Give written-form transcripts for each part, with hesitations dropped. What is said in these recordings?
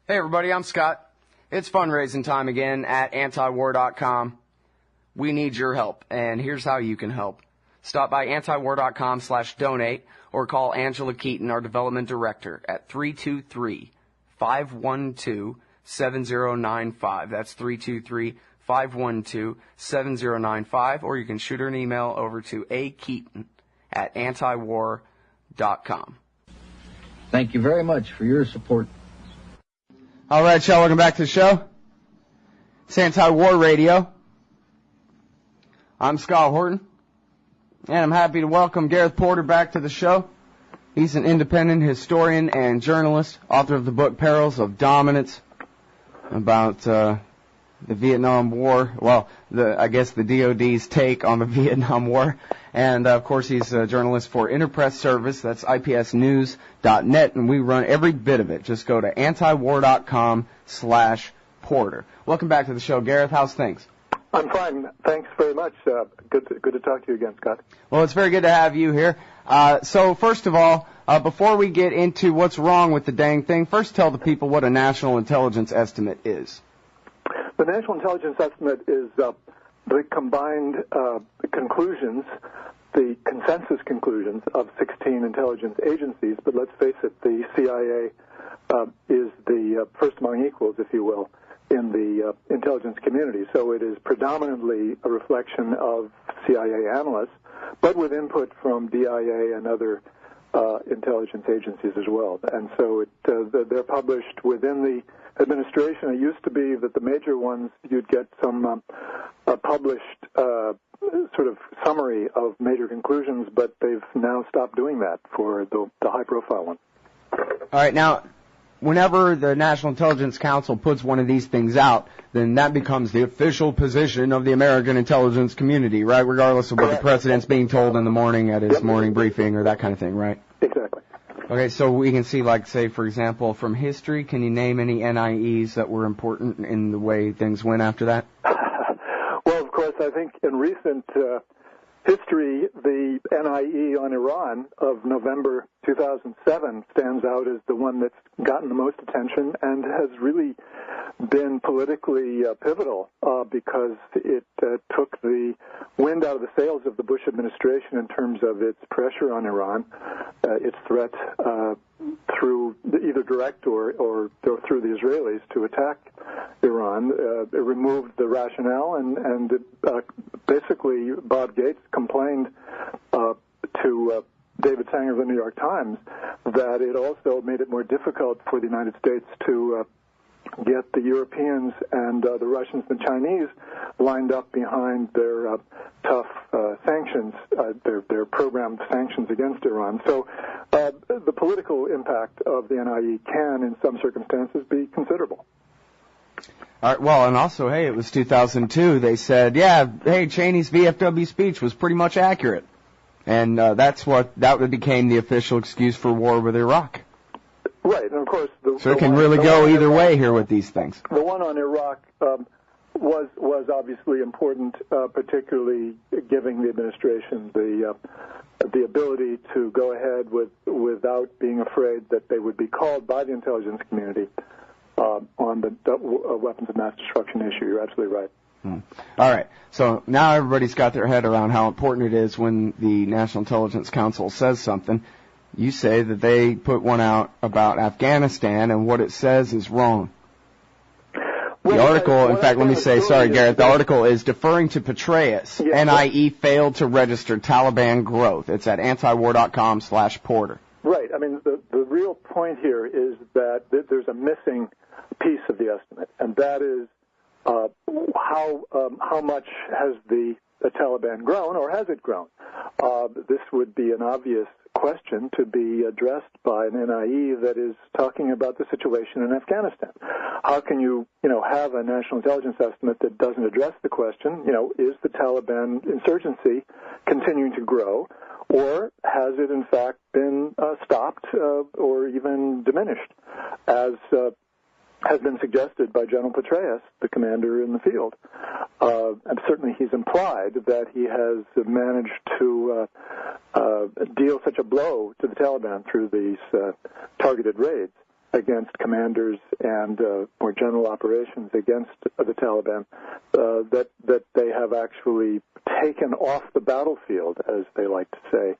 Hey everybody, I'm Scott. It's fundraising time again at antiwar.com. We need your help, and here's how you can help. Stop by antiwar.com/donate or call Angela Keaton, our development director, at 323-512-7095. That's 323-512-7095, or you can shoot her an email over to akeaton@antiwar.com. Thank you very much for your support. All right, y'all, welcome back to the show. It's Anti-War Radio. I'm Scott Horton, and I'm happy to welcome Gareth Porter back to the show. He's an independent historian and journalist, author of the book Perils of Dominance, about the Vietnam War. Well, I guess the DOD's take on the Vietnam War. And, of course, he's a journalist for Interpress Service. That's ipsnews.net, and we run every bit of it. Just go to antiwar.com/Porter. Welcome back to the show, Gareth. How's things? I'm fine. Thanks very much. Good to talk to you again, Scott. Well, it's very good to have you here. So, first of all, before we get into what's wrong with the dang thing, first tell the people what a national intelligence estimate is. The national intelligence estimate is the combined conclusions, the consensus conclusions of 16 intelligence agencies, but let's face it, the CIA is the first among equals, if you will, in the intelligence community. So it is predominantly a reflection of CIA analysts, but with input from DIA and other intelligence agencies as well. And so they're published within the administration. It used to be that the major ones, you'd get some published sort of summary of major conclusions, but they've now stopped doing that for the high-profile ones. All right, now, whenever the National Intelligence Council puts one of these things out, then that becomes the official position of the American intelligence community, right, regardless of what the president's being told in the morning at his morning briefing or that kind of thing, right? Exactly. Okay, so we can see, like, say, for example, from history, can you name any NIEs that were important in the way things went after that? Well, of course, I think in recent history, the NIE on Iran of November 2007 stands out as the one that's gotten the most attention and has really been politically pivotal because it took the wind out of the sails of the Bush administration in terms of its pressure on Iran, its threat through either direct or through the Israelis to attack Iran. It removed the rationale, and basically Bob Gates complained to David Sanger of the New York Times that it also made it more difficult for the United States to get the Europeans and the Russians and Chinese lined up behind their tough sanctions, their programmed sanctions against Iran. So the political impact of the NIE can, in some circumstances, be considerable. All right, well, and also, hey, it was 2002. They said, yeah, hey, Cheney's VFW speech was pretty much accurate. And that became the official excuse for war with Iraq. Right, and of course... So it can really go either way here with these things. The one on Iraq was obviously important, particularly giving the administration the ability to go ahead without being afraid that they would be called by the intelligence community on the weapons of mass destruction issue. You're absolutely right. All right. So now everybody's got their head around how important it is when the National Intelligence Council says something. You say that they put one out about Afghanistan, and what it says is wrong. The article, in fact, let me say, sorry, Gareth, the article is deferring to Petraeus. Yes. NIE failed to register Taliban growth. It's at antiwar.com/Porter. Right. I mean, the real point here is that there's a missing piece of the estimate, and that is how much has the Taliban grown, or has it grown? This would be an obvious question to be addressed by an NIE that is talking about the situation in Afghanistan. How can you have a national intelligence estimate that doesn't address the question, is the Taliban insurgency continuing to grow, or has it in fact been stopped or even diminished, as has been suggested by General Petraeus, the commander in the field. And certainly he's implied that he has managed to deal such a blow to the Taliban through these targeted raids. against commanders and more general operations against the Taliban, that they have actually taken off the battlefield, as they like to say,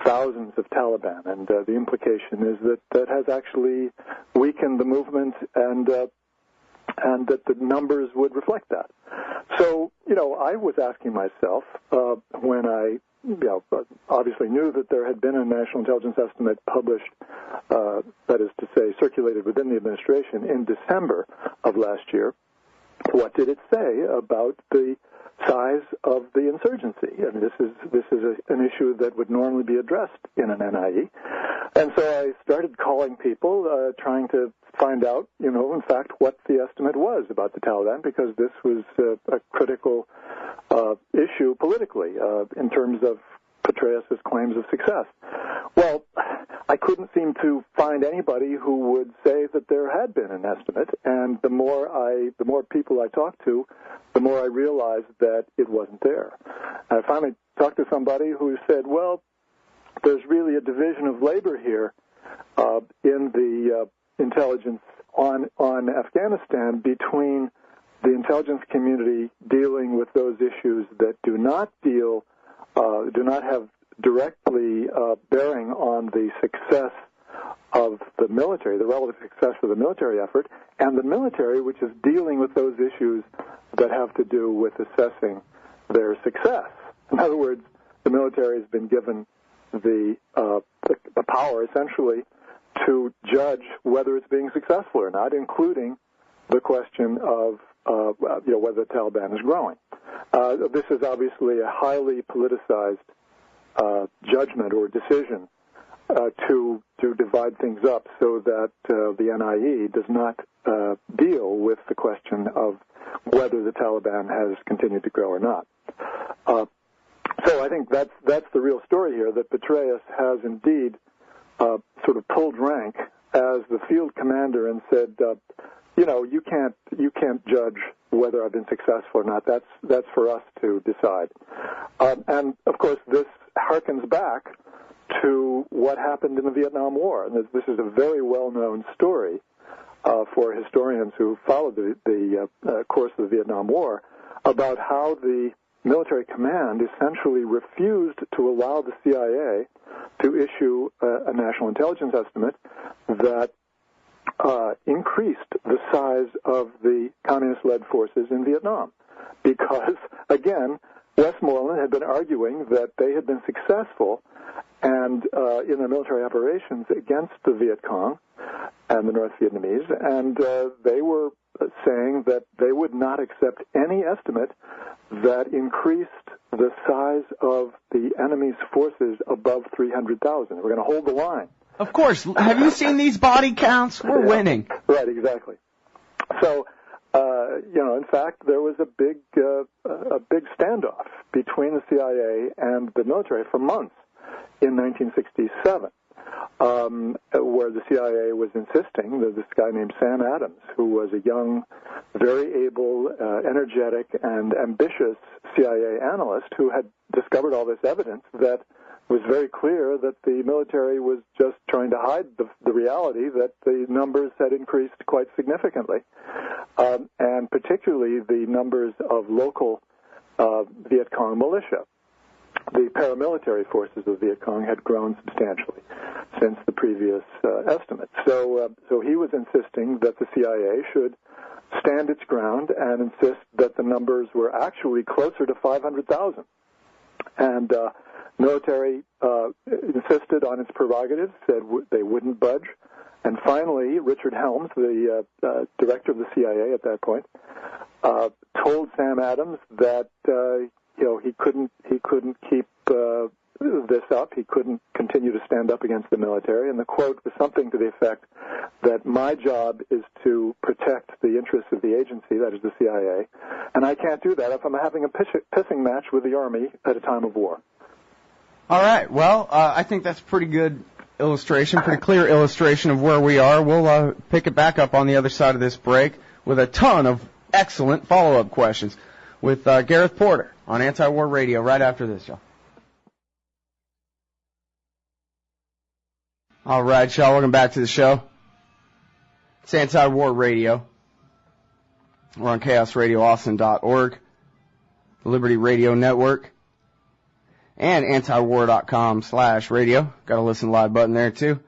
thousands of Taliban. And the implication is that has actually weakened the movement, and that the numbers would reflect that. So, I was asking myself when I obviously knew that there had been a national intelligence estimate published, that is to say, circulated within the administration in December of last year. What did it say about the size of the insurgency? And this is an issue that would normally be addressed in an NIE. And so I started calling people, trying to find out, in fact, what the estimate was about the Taliban, because this was a critical issue politically in terms of Petraeus' claims of success. Well, I couldn't seem to find anybody who would say that there had been an estimate, and the more people I talked to, the more I realized that it wasn't there. I finally talked to somebody who said, well, there's really a division of labor here in the intelligence on Afghanistan between the intelligence community dealing with those issues that do not have directly bearing on the success of the military, the relative success of the military effort, and the military, which is dealing with those issues that have to do with assessing their success. In other words, the military has been given the power, essentially, to judge whether it's being successful or not, including the question of whether the Taliban is growing. This is obviously a highly politicized judgment or decision to divide things up so that the NIE does not deal with the question of whether the Taliban has continued to grow or not. So I think that's the real story here, that Petraeus has indeed sort of pulled rank as the field commander and said, you can't judge whether I've been successful or not. That's for us to decide. And of course, this harkens back to what happened in the Vietnam War. And this is a very well-known story for historians who followed the course of the Vietnam War, about how the military command essentially refused to allow the CIA to issue a national intelligence estimate that increased the size of the communist-led forces in Vietnam. Because, again, Westmoreland had been arguing that they had been successful and in their military operations against the Viet Cong and the North Vietnamese, and they were saying that they would not accept any estimate that increased the size of the enemy's forces above 300,000. We're going to hold the line. Of course. Have you seen these body counts? We're winning. Right, exactly. So, in fact, there was a big standoff between the CIA and the military for months in 1967, where the CIA was insisting that this guy named Sam Adams, who was a young, very able, energetic, and ambitious CIA analyst who had discovered all this evidence, that was very clear that the military was just trying to hide the reality that the numbers had increased quite significantly, and particularly the numbers of local Viet Cong militia. The paramilitary forces of Viet Cong had grown substantially since the previous estimate. So he was insisting that the CIA should stand its ground and insist that the numbers were actually closer to 500,000. And military insisted on its prerogatives, said they wouldn't budge. And finally, Richard Helms, the director of the CIA at that point, told Sam Adams that he couldn't keep this up. He couldn't continue to stand up against the military. And the quote was something to the effect that my job is to protect the interests of the agency, that is the CIA, and I can't do that if I'm having a pissing match with the Army at a time of war. All right. Well, I think that's pretty good illustration, pretty clear illustration of where we are. We'll pick it back up on the other side of this break with a ton of excellent follow-up questions with Gareth Porter on Anti-War Radio right after this, y'all. All right, y'all, welcome back to the show. It's Anti-War Radio. We're on chaosradioaustin.org, the Liberty Radio Network, and antiwar.com/radio. Got a listen live button there, too.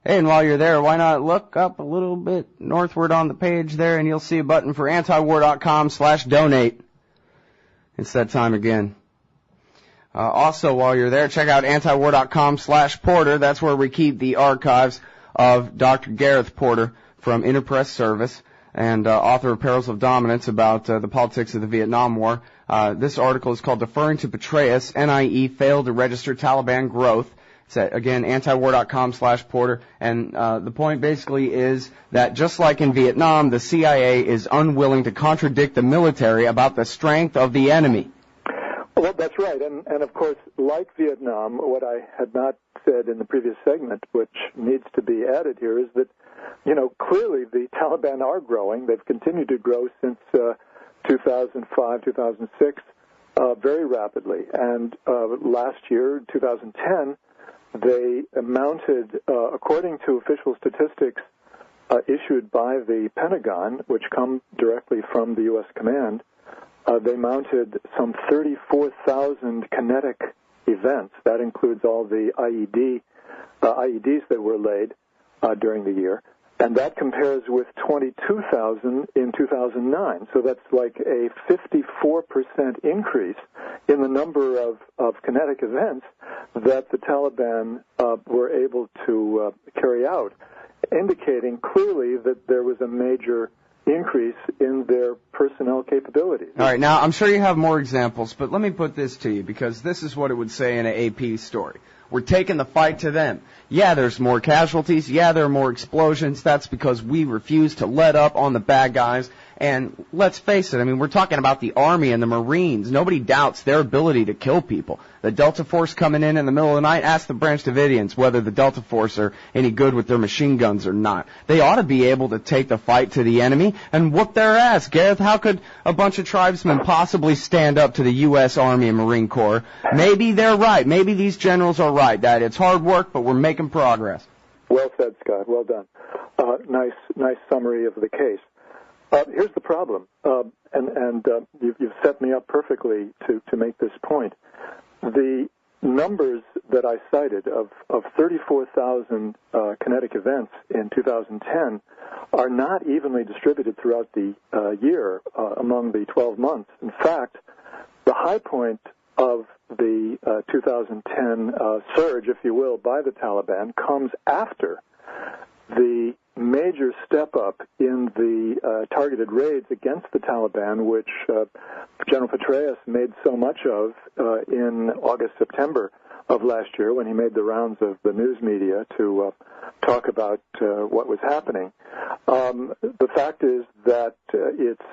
Hey, and while you're there, why not look up a little bit northward on the page there, and you'll see a button for antiwar.com/donate. It's that time again. Also, while you're there, check out antiwar.com/Porter. That's where we keep the archives of Dr. Gareth Porter from Interpress Service and author of Perils of Dominance about the politics of the Vietnam War. This article is called Deferring to Petraeus, NIE Failed to Register Taliban Growth. It's at, again, antiwar.com/Porter. And the point basically is that just like in Vietnam, the CIA is unwilling to contradict the military about the strength of the enemy. Well, that's right. And of course, like Vietnam, what I had not said in the previous segment, which needs to be added here, is that, clearly the Taliban are growing. They've continued to grow since 2005, 2006, very rapidly. And last year, 2010, they mounted, according to official statistics issued by the Pentagon, which come directly from the U.S. command, they mounted some 34,000 kinetic events. That includes all the IEDs that were laid during the year. And that compares with 22,000 in 2009. So that's like a 54% increase in the number of kinetic events that the Taliban were able to carry out, indicating clearly that there was a major increase in their personnel capabilities. All right, now I'm sure you have more examples, but let me put this to you, because this is what it would say in an AP story. We're taking the fight to them. Yeah, there's more casualties. Yeah, there are more explosions. That's because we refuse to let up on the bad guys. And let's face it, I mean, we're talking about the Army and the Marines. Nobody doubts their ability to kill people. The Delta Force coming in the middle of the night, ask the Branch Davidians whether the Delta Force are any good with their machine guns or not. They ought to be able to take the fight to the enemy and whoop their ass. Gareth, how could a bunch of tribesmen possibly stand up to the U.S. Army and Marine Corps? Maybe they're right. Maybe these generals are right, that it's hard work, but we're making progress. Well said, Scott. Well done. Nice summary of the case. Here's the problem, and you've set me up perfectly to make this point. The numbers that I cited of 34,000 kinetic events in 2010 are not evenly distributed throughout the year among the 12 months. In fact, the high point of the 2010 surge, if you will, by the Taliban comes after the major step up in the targeted raids against the Taliban, which General Petraeus made so much of in August, September of last year when he made the rounds of the news media to talk about what was happening. The fact is that it's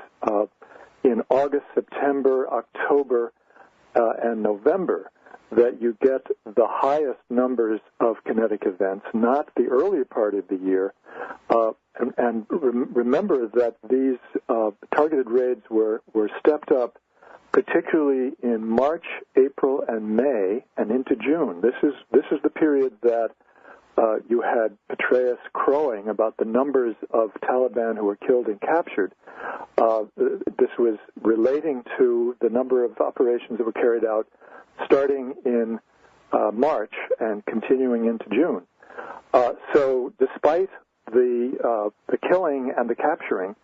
in August, September, October, and November that you get the highest numbers of kinetic events, not the earlier part of the year. And remember that these targeted raids were stepped up, particularly in March, April, and May, and into June. This is the period that you had Petraeus crowing about the numbers of Taliban who were killed and captured. This was relating to the number of operations that were carried out starting in March and continuing into June. So despite the killing and the capturing,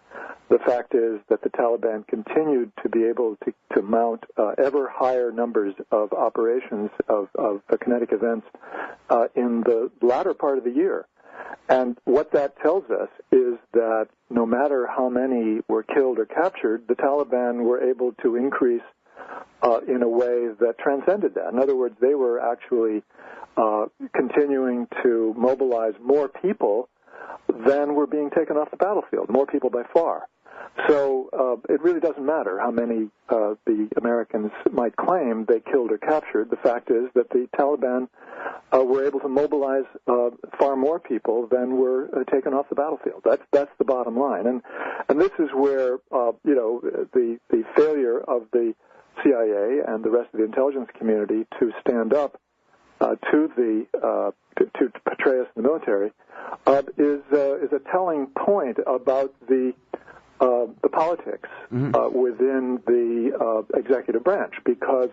the fact is that the Taliban continued to be able to mount ever higher numbers of operations of kinetic events in the latter part of the year. And what that tells us is that no matter how many were killed or captured, the Taliban were able to increase in a way that transcended that. In other words, they were actually continuing to mobilize more people than were being taken off the battlefield, more people by far. So it really doesn't matter how many the Americans might claim they killed or captured. The fact is that the Taliban were able to mobilize far more people than were taken off the battlefield. That's the bottom line. And this is where the failure of the CIA and the rest of the intelligence community to stand up to Petraeus and the military is a telling point about the politics within the executive branch, because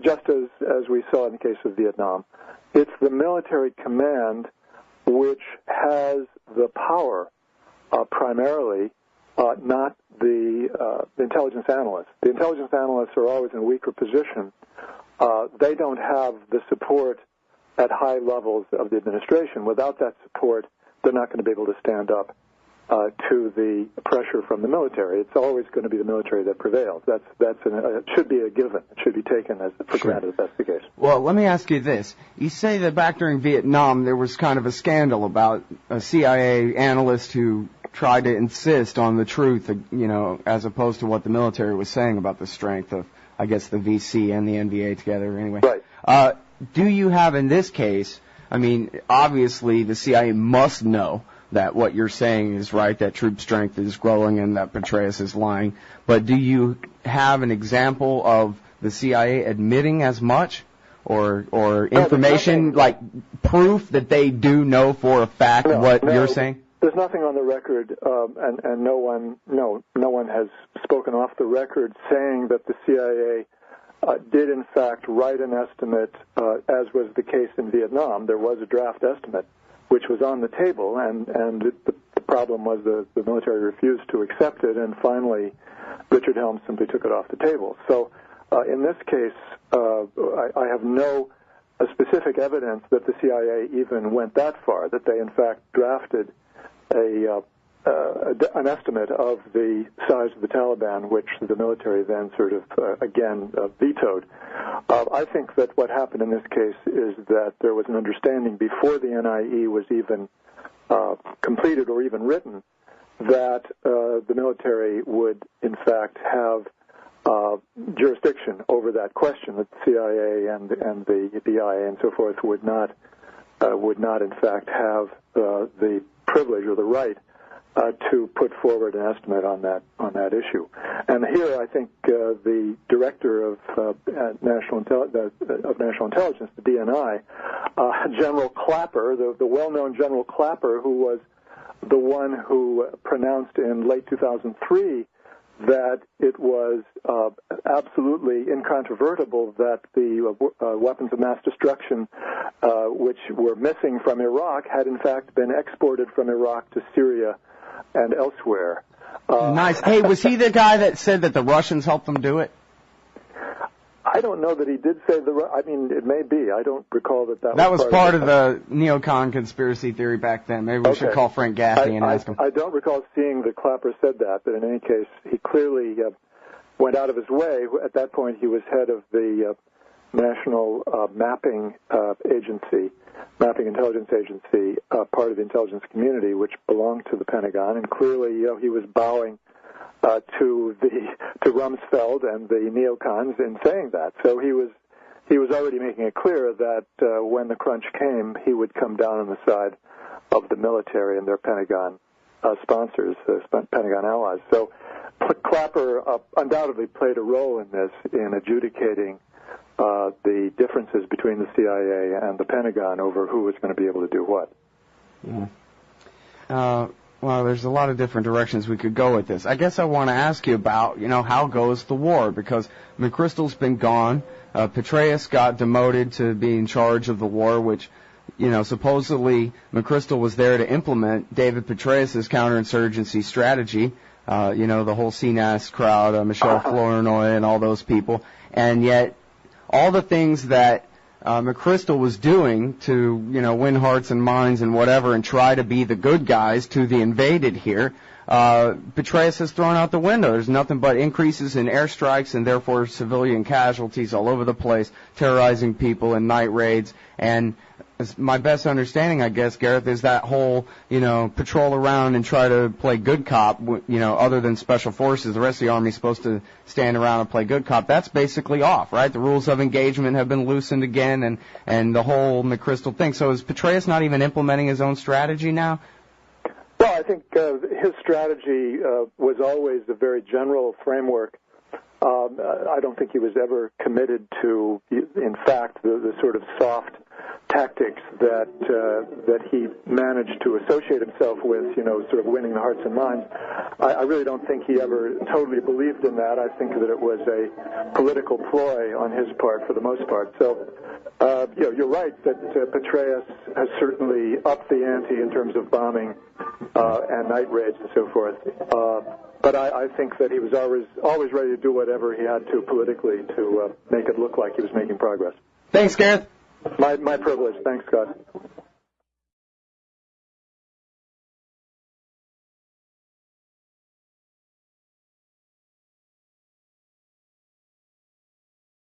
just as we saw in the case of Vietnam, it's the military command which has the power primarily, not the intelligence analysts. The intelligence analysts are always in a weaker position. They don't have the support at high levels of the administration. Without that support, they're not going to be able to stand up to the pressure from the military. It's always going to be the military that prevails. It should be a given. It should be taken as for granted if that's the case. Well, let me ask you this. You say that back during Vietnam there was kind of a scandal about a CIA analyst who tried to insist on the truth, as opposed to what the military was saying about the strength of, I guess, the VC and the NVA together anyway. Right. Do you have in this case, obviously the CIA must know that what you're saying is right, that troop strength is growing and that Petraeus is lying. But do you have an example of the CIA admitting as much or information, like proof that they do know for a fact what you're saying? There's nothing on the record, and no one has spoken off the record saying that the CIA did in fact write an estimate, as was the case in Vietnam. There was a draft estimate which was on the table, and the problem was the military refused to accept it, and finally Richard Helms simply took it off the table. So in this case, I have no specific evidence that the CIA even went that far, that they in fact drafted an estimate of the size of the Taliban, which the military then sort of, again, vetoed. I think that what happened in this case is that there was an understanding before the NIE was even completed or even written that the military would, in fact, have jurisdiction over that question, that the CIA and the BIA and so forth would not, in fact, have the privilege or the right to put forward an estimate on that issue. And here, I think the director of national intelligence, the DNI, General Clapper, the well-known General Clapper, who was the one who pronounced in late 2003 that it was absolutely incontrovertible that the weapons of mass destruction which were missing from Iraq had in fact been exported from Iraq to Syria and elsewhere. Nice. Hey, was he the guy that said that the Russians helped them do it? I don't know that he did say it may be. I don't recall that was part of the neocon conspiracy theory back then. Maybe we should call Frank Gaffney and ask him. I don't recall seeing that Clapper said that, but in any case, he clearly went out of his way. At that point, he was head of the National Mapping Intelligence Agency, part of the intelligence community, which belonged to the Pentagon, and clearly, he was bowing to Rumsfeld and the neocons in saying that. So he was already making it clear that when the crunch came, he would come down on the side of the military and their Pentagon sponsors, Pentagon allies. So Clapper undoubtedly played a role in this, in adjudicating the differences between the CIA and the Pentagon over who was going to be able to do what. Well, there's a lot of different directions we could go with this. I guess I want to ask you about, how goes the war? Because McChrystal's been gone. Petraeus got demoted to be in charge of the war, which, supposedly McChrystal was there to implement David Petraeus' counterinsurgency strategy. The whole CNAS crowd, Michelle Flournoy and all those people. And yet, all the things that McChrystal was doing to, win hearts and minds and whatever and try to be the good guys to the invaded here, Petraeus has thrown out the window. There's nothing but increases in airstrikes and therefore civilian casualties all over the place, terrorizing people in night raids. And my best understanding, I guess, Gareth, is that whole, patrol around and try to play good cop, other than special forces. The rest of the Army's supposed to stand around and play good cop. That's basically off, right? The rules of engagement have been loosened again and the whole McChrystal thing. So is Petraeus not even implementing his own strategy now? Well, I think his strategy was always a very general framework. I don't think he was ever committed to, in fact, the sort of soft tactics that he managed to associate himself with, sort of winning the hearts and minds. I really don't think he ever totally believed in that. I think that it was a political ploy on his part for the most part. So, you're right that Petraeus has certainly upped the ante in terms of bombing and night raids and so forth. But I think that he was always ready to do whatever he had to politically to make it look like he was making progress. Thanks, Gareth. My privilege. Thanks, Scott.